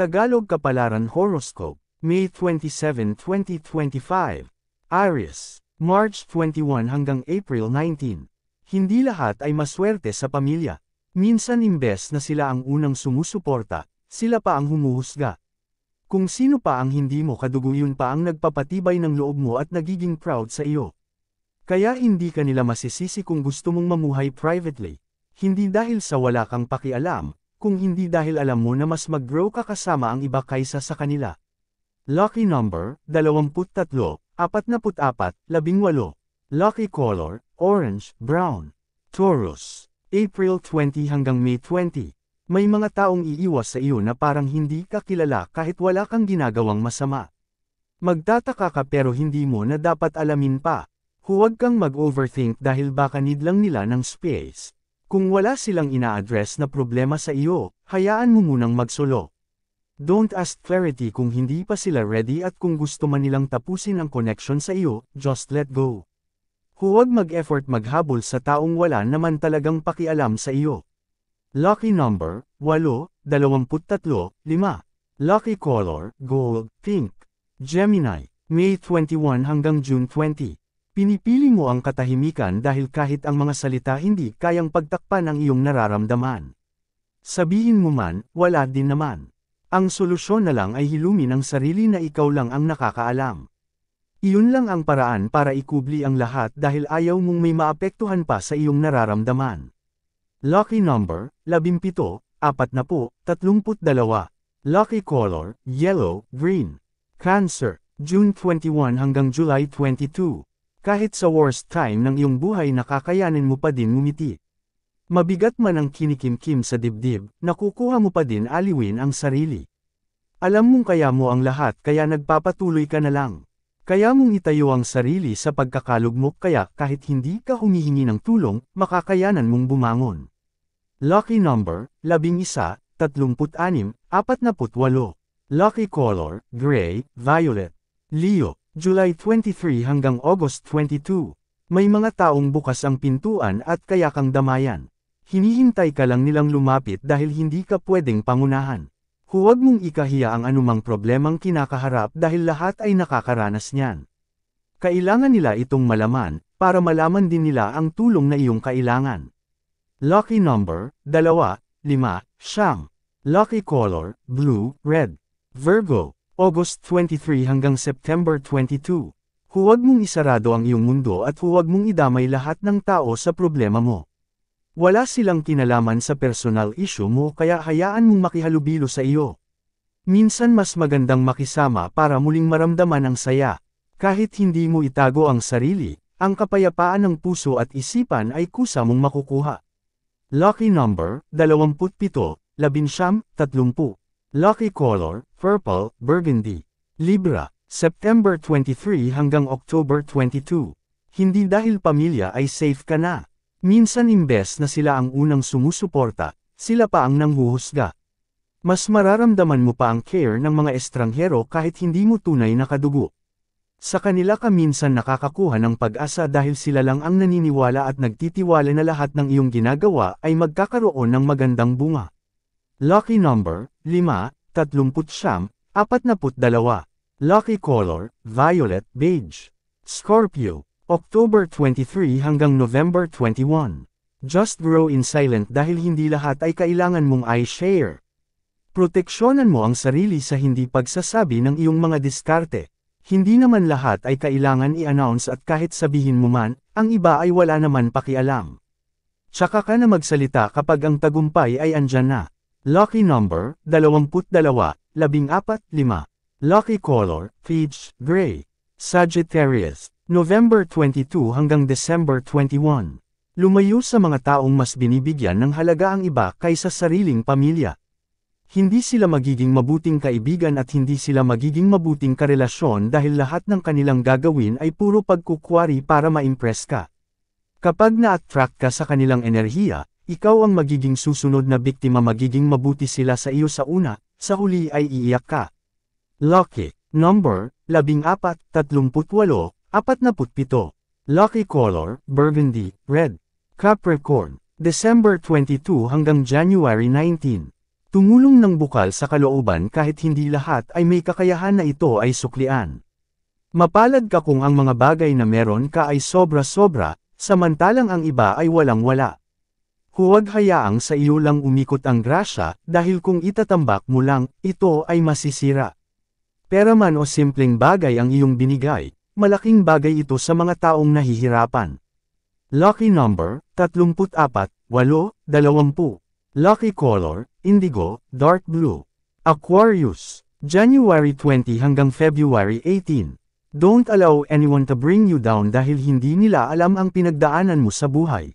Tagalog Kapalaran Horoscope, May 27, 2025. Aries, March 21 hanggang April 19. Hindi lahat ay maswerte sa pamilya. Minsan imbes na sila ang unang sumusuporta, sila pa ang humuhusga. Kung sino pa ang hindi mo kadugo yun pa ang nagpapatibay ng loob mo at nagiging proud sa iyo. Kaya hindi ka nila masisisi kung gusto mong mamuhay privately. Hindi dahil sa wala kang pakialam, kung hindi dahil alam mo na mas mag-grow ka kasama ang iba kaysa sa kanila. Lucky number, 23, 44, 18. Lucky color, orange, brown. Taurus, April 20 hanggang May 20. May mga taong iiwas sa iyo na parang hindi ka kilala kahit wala kang ginagawang masama. Magtataka ka pero hindi mo na dapat alamin pa. Huwag kang mag-overthink dahil baka need lang nila ng space. Kung wala silang ina-address na problema sa iyo, hayaan mo munang magsolo. Don't ask clarity kung hindi pa sila ready at kung gusto man nilang tapusin ang connection sa iyo, just let go. Huwag mag-effort maghabol sa taong wala naman talagang pakialam sa iyo. Lucky number, 8, 23, 5. Lucky color, gold, pink. Gemini, May 21 hanggang June 20. Pinipili mo ang katahimikan dahil kahit ang mga salita hindi kayang pagtakpan ang iyong nararamdaman. Sabihin mo man, wala din naman. Ang solusyon na lang ay hilumin ang sarili na ikaw lang ang nakakaalam. Iyon lang ang paraan para ikubli ang lahat dahil ayaw mong may maapektuhan pa sa iyong nararamdaman. Lucky number, 17, 40, 32. Lucky color, yellow, green. Cancer, June 21 hanggang July 22. Kahit sa worst time ng iyong buhay nakakayanin mo pa din ngumiti. Mabigat man ang kinikimkim sa dibdib, nakukuha mo pa din aliwin ang sarili. Alam mong kaya mo ang lahat kaya nagpapatuloy ka na lang. Kaya mong itayo ang sarili sa pagkakalugmok kaya kahit hindi ka humihingi ng tulong, makakayanan mong bumangon. Lucky number, 11, 36, 48. Lucky color, gray, violet. Leo, July 23 hanggang August 22. May mga taong bukas ang pintuan at kaya kang damayan. Hinihintay ka lang nilang lumapit dahil hindi ka pwedeng pangunahan. Huwag mong ikahiya ang anumang problemang kinakaharap dahil lahat ay nakakaranas niyan. Kailangan nila itong malaman, para malaman din nila ang tulong na iyong kailangan. Lucky number, 2, 5, 9. Lucky color, blue, red. Virgo, August 23 hanggang September 22. Huwag mong isarado ang iyong mundo at huwag mong idamay lahat ng tao sa problema mo. Wala silang kinalaman sa personal issue mo kaya hayaan mong makihalubilo sa iyo. Minsan mas magandang makisama para muling maramdaman ang saya. Kahit hindi mo itago ang sarili, ang kapayapaan ng puso at isipan ay kusa mong makukuha. Lucky number, 27, 11, 30. Lucky color, purple, burgundy. Libra, September 23 hanggang October 22. Hindi dahil pamilya ay safe ka na. Minsan imbes na sila ang unang sumusuporta, sila pa ang nanghuhusga. Mas mararamdaman mo pa ang care ng mga estranghero kahit hindi mo tunay na kadugo. Sa kanila ka minsan nakakakuha ng pag-asa dahil sila lang ang naniniwala at nagtitiwala na lahat ng iyong ginagawa ay magkakaroon ng magandang bunga. Lucky number, 5, 39, 42. Lucky color, violet, beige. Scorpio, October 23 hanggang November 21. Just grow in silent dahil hindi lahat ay kailangan mong i-share. Proteksyonan mo ang sarili sa hindi pagsasabi ng iyong mga diskarte. Hindi naman lahat ay kailangan i-announce at kahit sabihin mo man, ang iba ay wala naman pakialam. Tsaka ka na magsalita kapag ang tagumpay ay andyan na. Lucky number, 22, 14, 5. Lucky color, peach, gray. Sagittarius, November 22 hanggang December 21. Lumayo sa mga taong mas binibigyan ng halaga ang iba kaysa sariling pamilya. Hindi sila magiging mabuting kaibigan at hindi sila magiging mabuting karelasyon dahil lahat ng kanilang gagawin ay puro pagkukwari para ma-impress ka. Kapag na-attract ka sa kanilang enerhiya, ikaw ang magiging susunod na biktima magiging mabuti sila sa iyo sa una, sa huli ay iiyak ka. Lucky number, 14, 38, 47. Lucky color, burgundy, red. Capricorn, December 22 hanggang January 19. Tumulong ng bukal sa kalooban kahit hindi lahat ay may kakayahan na ito ay suklian. Mapalad ka kung ang mga bagay na meron ka ay sobra-sobra, samantalang ang iba ay walang-wala. Huwag hayaang sa iyo lang umikot ang grasya, dahil kung itatambak mo lang, ito ay masisira. Pera man o simpleng bagay ang iyong binigay, malaking bagay ito sa mga taong nahihirapan. Lucky number, 34, 8, 20. Lucky color, indigo, dark blue. Aquarius, January 20 hanggang February 18. Don't allow anyone to bring you down dahil hindi nila alam ang pinagdaanan mo sa buhay.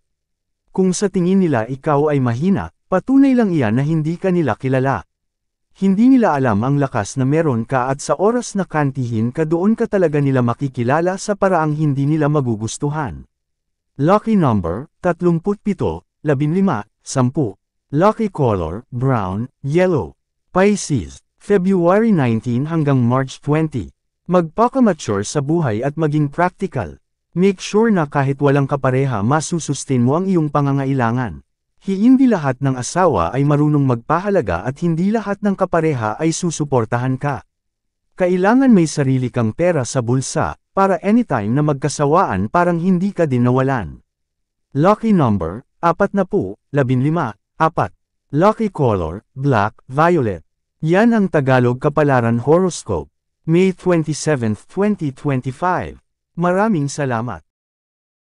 Kung sa tingin nila ikaw ay mahina, patunay lang iyan na hindi ka nila kilala. Hindi nila alam ang lakas na meron ka at sa oras na kantihin ka doon ka talaga nila makikilala sa paraang hindi nila magugustuhan. Lucky number, 37, 15, 10. Lucky color, brown, yellow. Pisces, February 19 hanggang March 20. Magpaka-mature sa buhay at maging practical. Make sure na kahit walang kapareha masusustain mo ang iyong pangangailangan. Hindi lahat ng asawa ay marunong magpahalaga at hindi lahat ng kapareha ay susuportahan ka. Kailangan may sarili kang pera sa bulsa, para anytime na magkasawaan parang hindi ka din nawalan. Lucky number, 40, 15, 4. Lucky color, black, violet. Yan ang Tagalog Kapalaran Horoscope. May 27, 2025. Maraming salamat.